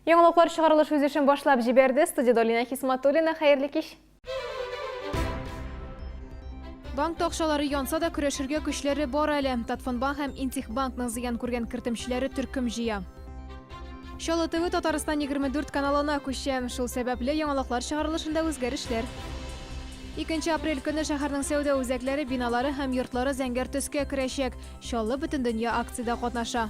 Яңалыклар чыгарылыш үзешен башлап җибәрде. Студияда Лина Хисматуллина, хәерле кич. Банк акчалары янса да көрәшергә көчләре бар әле. Татфонбанк һәм Интехбанкның зыян күргән кертемчеләре төркем җыя. Чаллы ТВ Татарстан 24 каналына күчәм. Шул сәбәпле яңалыклар чыгарылышында үзгәрешләр. 2 апрель көне шәһәрнең сәүдә үзәкләре, биналары һәм йортлары зәңгәр төскә керәчәк. Чаллы бөтен дөнья акциядә катнаша.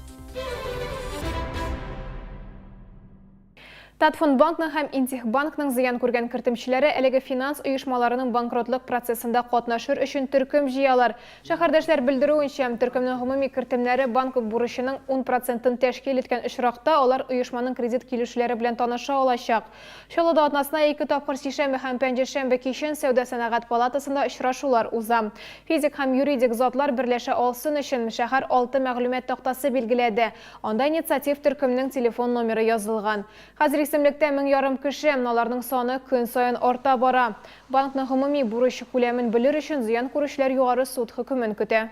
Татфонбанкның һәм Интехбанкның зыян күргән кертемчеләре әлеге финанс оешмаларының банкротлык процессында катнашыр өчен төркем җыялар. Шәһәрдәшләр белдерүенчә, төркемнең гомуми кертемнәре банк бурычының 10% тәшкил иткән очракта алар оешманың кредит килешүләре белән таныша алачак. Чаллыда атнасына 2 тапкыр сишәмбе һәм пәнҗешәмбе кичен сәүдә сәнәгать палатасында очрашулар уза. Физик һәм юридик затлар берләшә алсын өчен шәһәр 6 мәгълүмат тактасы билгеләде. Анда инициатив төркемнең телефон номеры язылган. Хәзер исемлектә 1000 кеше, аларның саны көн сайын арта бара. Банкның гомуми бурычы күләмен белер өчен зыян күрүчеләр югары суд хөкемен көтә.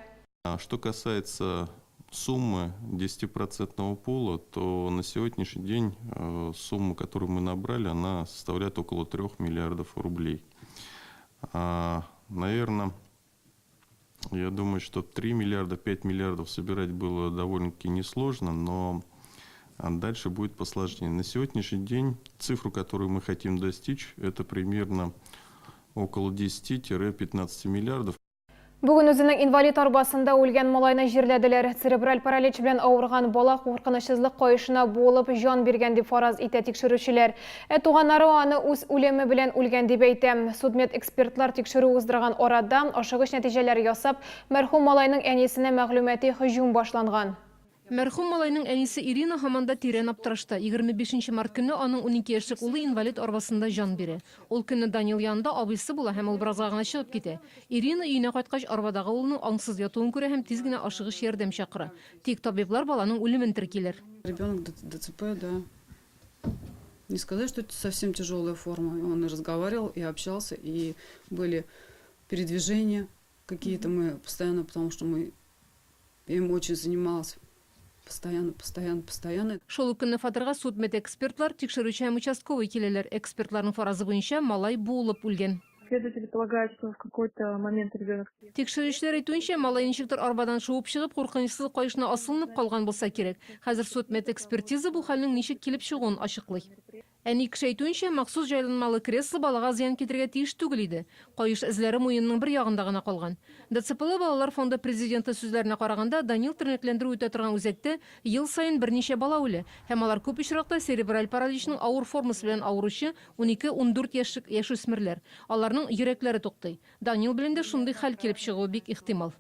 Что касается суммы 10% пула, то на сегодняшний день сумма, которую мы набрали, она составляет около 3 миллиардов рублей. Наверное, я думаю, что 3 миллиарда, 5 миллиардов собирать было довольно-таки несложно, но дальше будет посложнее. На сегодняшний день цифру, которую мы хотим достичь, это примерно около 10-15 миллиардов. Бүген үзенең инвалид арбасында үлгән малайны җирләделәр. Церебраль паралич белән авырган бала куркынычсызлык кайышына буылып җан биргән дип фараз итә тикшерүчеләр. Туганнары аны үз үлеме белән үлгән дип әйтә. Судмед экспертлар тикшерү уздырган арада ашыгыч нәтиҗәләр ясап, мәрхүм малайның әнисенә мәгълүмати һөҗүм башланган. Мәрхүм малайның әнисе Ирина һаманда тирән аптырашта. 25 март көне аның 12 яшьлек улы инвалид арбасында жан бирә. Ул көнне Данил янында абыйсы була һәм ул беразга гына чыгып китә. Ирина өенә кайткач арбадагы улның аңсыз ятуын күрә һәм тиз генә ашыгыч ярдәм чакыра. Тик табиблар баланың үлемен теркиләр. Ребенок ДЦП, да. Не сказать, что это совсем тяжелая форма. Он и разговаривал, и общался, и были передвижения какие-то мы постоянно, потому что я им очень занималась. Постоянно. Шул көнне фатирга судмед экспертлар тикшерүче һәм участковый киләләр. Экспертларның фаразы буенча малай буылып үлгән. Следователи полагают, что в какой-то момент ребенок... Тикшерүчеләр әйтүенчә, малай ничектер арбадан шуып чыгып, куркынычсыз кайышына асылынып калган булса кирәк. Хәзер судмед экспертиза бу хәлнең ничек килеп чыгуын ачыклый. Әни кеше әйтүенчә, махсус җайланмалы кресло балага зыян китергә тиеш түгел иде. Кайыш эзләре муенның бер ягында гына калган. ДЦПлы балалар фонды президенты сүзләренә караганда, Данил тернәкләндерү үтә торган үзәктә ел сайын берничә бала үлә. Һәм алар күп очракта церебраль параличның авыр формасы белән авыручы 12-14 яшьлек яшүсмерләр. Аларның йөрәкләре туктый. Данил белән дә шундый хәл килеп чыгуы бик ихтимал.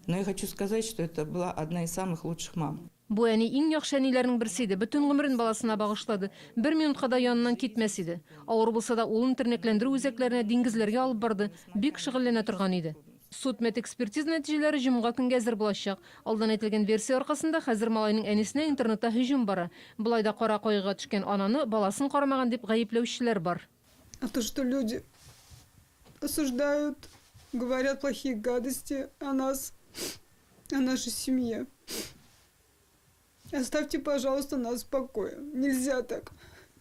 Но я хочу сказать, что это была одна из самых лучших мам. Бу әни иң яхшы әниләрнең берсе иде. Бөтен гомерен баласына багышлады. 1 минутка да яныннан китмәс иде. Авыр булса да улын тернәкләндерү үзәкләренә, диңгезләргә алып барды. Бик шөгыльләнә торган иде. Судмед экспертиза нәтиҗәләре җомга көнгә әзер булачак. Алдан әйтелгән версия аркасында хәзер малайның әнисенә интернетта һөҗүм бара. Булай да кара кайгыга төшкән ананы баласын карамаган дип гаепләүчеләр бар. А то, что люди осуждают, говорят плохие гадости о нас, о нашей семье. Оставьте, пожалуйста, нас в покое. Нельзя так.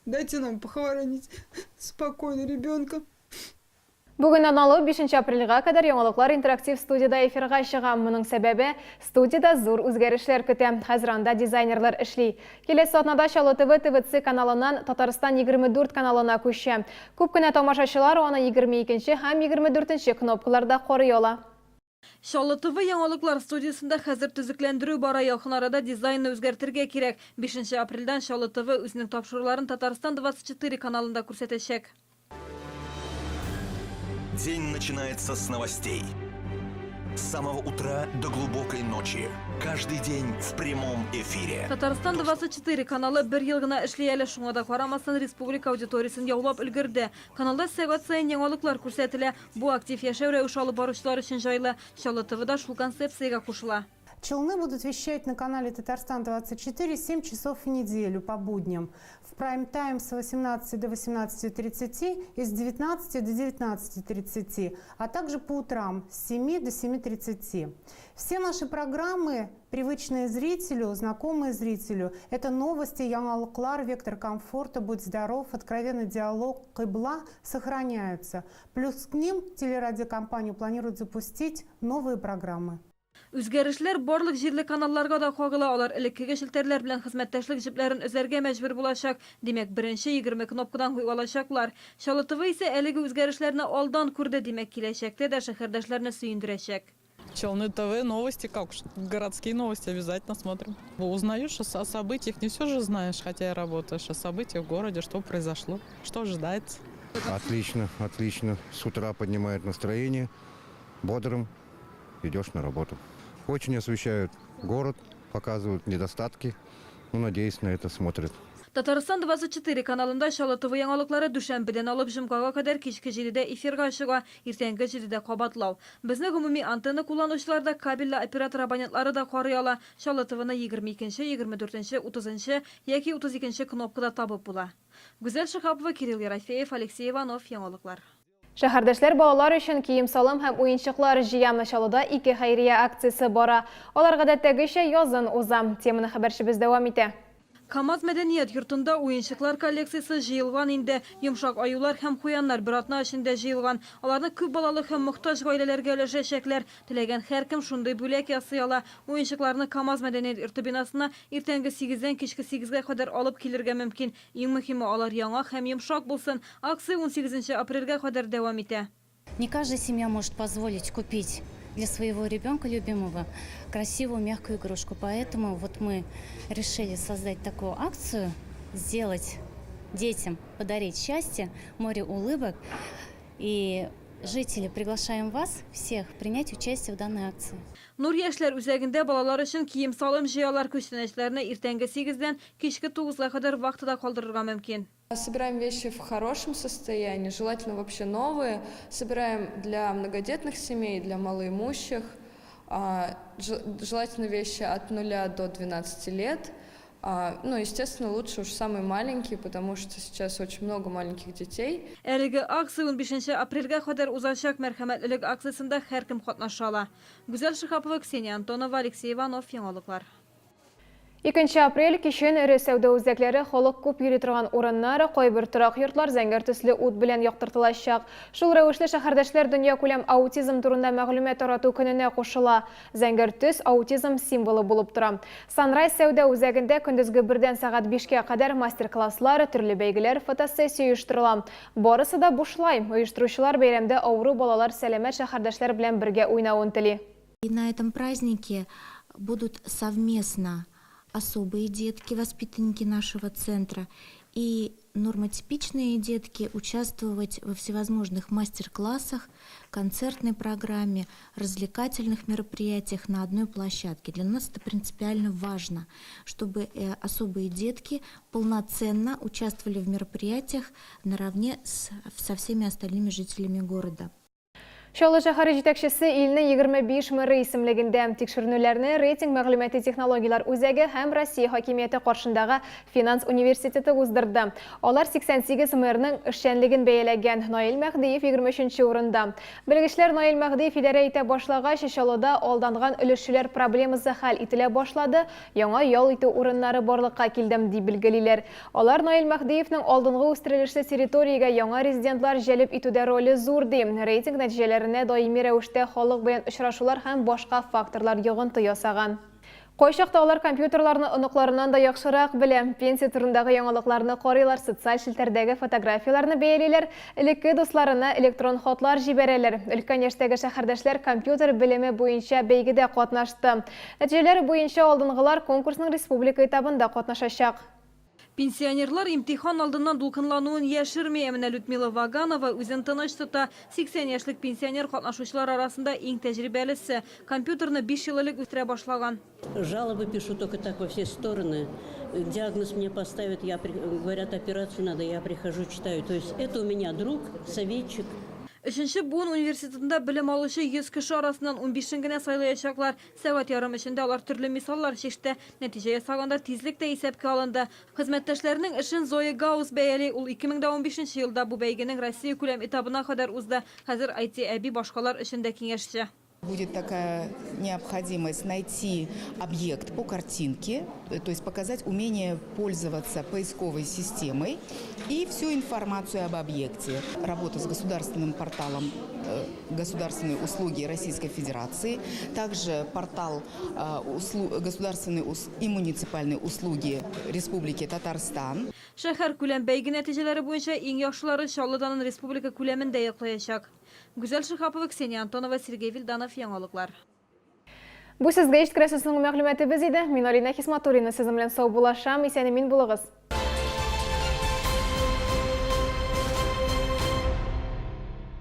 Дайте нам похоронить спокойно ребенка. Бүген аналы 5 апрельгә кадәр яңалыклар интерактив студияда эфирга чыга. Моның сәбәбе студияда зур үзгәрешләр көтә. Хәзер анда дизайнерлар эшли. Киләсе атнада Чаллы ТВ ТВЦ каналыннан Татарстан 24 каналына күчә. Күп кенә тамашачылар аны 22 һәм 24 кнопкаларда карый ала. Чаллы ТВ яңалыклар студиясында хәзер төзекләндерү бара. Якын арада дизайнны үзгәртергә кирәк. 5 апрельдән Чаллы ТВ үзенең тапшыруларын Татарстан 24 каналында күрсәтәчәк. День начинается с новостей. С самого утра до глубокой ночи. Каждый день в прямом эфире. Татарстан 24 каналы bir ел гына эшли әле, шуңа да карамастан республика аудиториясын яулап өлгерде. Каналда сәгать сайын яңалыклар күрсәтелә. Бу актив яшәү рәвеше алып баручылар өчен җайлы. Чаллы ТВда шул концепциягә кушыла. Челны будут вещать на канале Татарстан-24 7 часов в неделю по будням. В прайм-тайм с 18 до 18:30 и с 19 до 19:30, а также по утрам с 7 до 7:30. Все наши программы, привычные зрителю, знакомые зрителю, это новости, яңалыклар, вектор комфорта, будь здоров, откровенный диалог, кыбла сохраняются. Плюс к ним телерадиокомпания планирует запустить новые программы. Үзгәрешләр барлык җирле каналларга да кагыла, алар элеккеге шелтәрләр белән хезмәттәшлек җепләрен өзәргә мәҗбүр булачак. Димәк, беренче 20 кнопкадан куй алачаклар. Чаллы ТВ исә әлеге үзгәрешләрне алдан күрде, димәк, киләчәктә дә шәһәрдәшләрне сөендерәчәк. Челны ТВ, новости, как городские новости обязательно смотрим. Узнаешь о событиях, не все же знаешь, хотя и работаешь, о событиях в городе, что произошло, что ожидается. Отлично, отлично. С утра поднимает настроение, бодрым идешь на работу. Очень освещают город, показывают недостатки. Ну, надеюсь, на это смотрят. Татарстан 24 каналында Чаллы ТВ яңалыклары дүшәмбедән алып җомгага кадәр кичке 7дә эфирга чыга, иртәнге 7дә кабатлау. Безне гомуми антенна кулланучылар да, кабельле оператор абонентлары да карый ала. Чаллы ТВны 22-нче, 24-нче, 30-нче яки 32-нче кнопкада табып була. Гүзәл Шахапова, Кирилл Ерофеев, Алексей Иванов, яңалыклар. Шәһәрдәшләр балалар өчен кием салым һәм уенчыклар җыямы Чаллыда 2 хәйрия акциясе бара. Алар гадәттәгечә язын уза. Теманы хәбәрчебез дәвам итә. КамАЗ мәдәният йортында уенчыклар коллекциясы җыелган инде. Йомшак аюлар һәм куяннар бер атна эчендә җыелган. Аларны күп балалы һәм мохтаҗ гаиләләргә өләшәчәкләр. Теләгән һәркем шундый бүләк ясый ала. Уенчыкларны КамАЗ мәдәният йорты бинасына иртәнге 8дән кичке 8гә кадәр алып килергә мөмкин. Иң мөһиме, алар яңа һәм йомшак булсын. Акция 18 апрельгә кадәр дәвам итә. Не каждая семья может позволить купить для своего ребенка любимого красивую мягкую игрушку. Поэтому вот мы решили создать такую акцию, сделать детям, подарить счастье, море улыбок. И жители, приглашаем вас всех принять участие в данной акции. Нур яшьләр үзәгендә балалар өчен кием салым җыялар, күчтәнәчләрне иртәнге 8дән кичке 9га кадәр вакытта калдырырга мөмкин. Собираем вещи в хорошем состоянии, желательно вообще новые. Собираем для многодетных семей, для малоимущих. Желательно вещи от 0 до 12 лет. Ну, естественно, лучше уж самые маленькие, потому что сейчас очень много маленьких детей. Әлеге акция 15 апрельгә кадәр узачак. Мәрхәмәтлелек акциясында һәркем катнаша ала. Гүзәл Шихапова, Ксения Антонова, Алексей Иванов, яңалыклар. 2 апрель кичен ире сәүдә үзәкләре, халык күп йөри торган урыннары, кайбер торак йортлар зәңгәр төсле ут белән яктыртылачак. Шул рәвешле шәһәрдәшләр дөнья күләм аутизм турында мәгълүмат тарату көненә кушыла. Зәңгәр төс аутизм символы булып тора. Sunrise сәүдә үзәгендә көндезге 1дән сәгать 5кә кадәр мастер-класслар, төрле бәйгеләр, фотосессия оештырыла. Барысы да бушлай. Оештыручылар бәйрәмдә авыру балалар сәламәт шәһәрдәшләр белән бергә уйнавын тели. И на этом празднике будут совместно особые детки, воспитанники нашего центра, и нормотипичные детки участвовать во всевозможных мастер-классах, концертной программе, развлекательных мероприятиях на одной площадке. Для нас это принципиально важно, чтобы особые детки полноценно участвовали в мероприятиях наравне со всеми остальными жителями города. Чаллы шәһәре җитәкчесе илне 25 мэры исемлегендә тикшеренүләрне рейтинг мәгълүмати технологиялар үзәге һәм Россия хакимияте каршындагы финанс университеты уздырды. Алар 88 мэрның эшчәнлеген бәяләгән. Наил Мәхдиев 23нче урында. Белгечләр Наил Мәхдиев идарә итә башлагач Чаллыда алданган өлешчеләр проблемасы хәл ителә башлады. Яңа ял итү урыннары барлыкка килдем дип белгелиләр. Алар Наил Мәхдиевнең алдынгы үстерелешле территориягә яңа резидентлар җәлеп итүдә роле зур ди. Рейтинг нәтиҗәләре даими рәвештә халык белән очрашулар һәм башка факторлар йогынты ясаган. Кайчакта алар компьютерларны оныкларыннан да яхшырак белә. Пенсия турындагы яңалыкларны карыйлар, социаль челтәрдәге фотографияларны бәялиләр, элекке дусларына электрон хатлар җибәрәләр. Өлкән яшьтәге шәһәрдәшләр компьютер белеме буенча бәйгедә катнашты. Нәтиҗәләре буенча алдынгылар конкурсның республика этабында катнашачак. Пенсионерлар имтихан алдыннан дулкынлануын яшерми. Әмінә Людмила Ваганова үзен тыныч тота. 80 яшьлек пенсионер катнашучылар арасында иң тәҗрибәлесе. Компьютерны 5 ел элек үстерә башлаган. Жалобы пишу только так во все стороны. Диагноз мне поставят, говорят, операцию надо, я прихожу, читаю. То есть это у меня друг, советчик. Üçüncü Bonn Üniversitetinde bilim alışı 100 kişi arasından 15'in gine sayılayacaklar. Saat yarım içinde alar türlü misallar şişti. Neticeye saganda tizlik de hesapka alındı. Hizmetteşlerinin işin Zoe Gauss beyeli ul 2015 yılda bu beygenin Россия kulem etabına kadar uzda. Hazır IT abi başkalar işinde kengeşçi. Будет такая необходимость найти объект по картинке, то есть показать умение пользоваться поисковой системой и всю информацию об объекте. Работа с государственным порталом государственной услуги Российской Федерации, также портал государственной и муниципальной услуги Республики Татарстан. Şəhər kulem beygi neticeleri boyunca en yaşlıları Şallıdanın Respublika kuleminde yaklayacak. Güzel Şıhapova, Kseniya Antonova, Sergey Vildanov, Yangalıklar. Bu sizge işt kirəsisinin məqlümətimiz idi. Min Alina Xismaturina sizimlə sağ bulaşam. İsəni min bulağız.